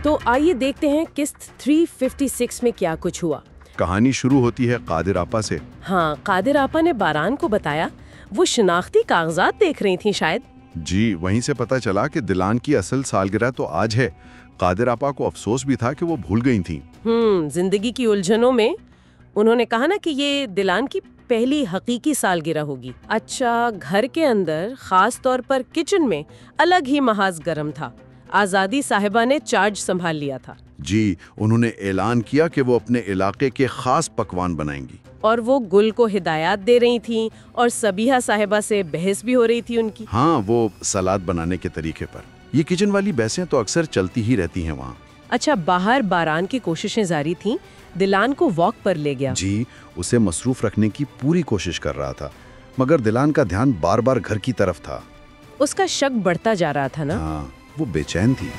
तो आइए देखते हैं किस्त 356 में क्या कुछ हुआ। कहानी शुरू होती है कादिर आपा से। हाँ, कादिर आपा ने बारान को बताया वो शिनाख्ती कागजात देख रही थी शायद। जी, वहीं से पता चला कि दिलान की असल सालगिरह तो आज है। कादिर आपा को अफसोस भी था कि वो भूल गई थी। जिंदगी की उलझनों में उन्होंने कहा ना कि ये दिलान की पहली हकीकी सालगिरह होगी। अच्छा, घर के अंदर खास तौर पर किचन में अलग ही महाज गर्म था। आजादी साहिबा ने चार्ज संभाल लिया था। जी, उन्होंने ऐलान किया कि वो अपने इलाके के खास पकवान बनाएंगी। और वो गुल को हिदायत दे रही थी और सबीहा साहिबा से बहस भी हो रही थी उनकी। हाँ, वो सलाद बनाने के तरीके पर। ये किचन वाली बहसें तो अक्सर चलती ही रहती हैं वहाँ। अच्छा, बाहर बारान की कोशिशें जारी थीं। दिलान को वॉक पर ले गया। जी, उसे मसरूफ रखने की पूरी कोशिश कर रहा था, मगर दिलान का ध्यान बार बार घर की तरफ था। उसका शक बढ़ता जा रहा था ना। हाँ, वो बेचैन थी।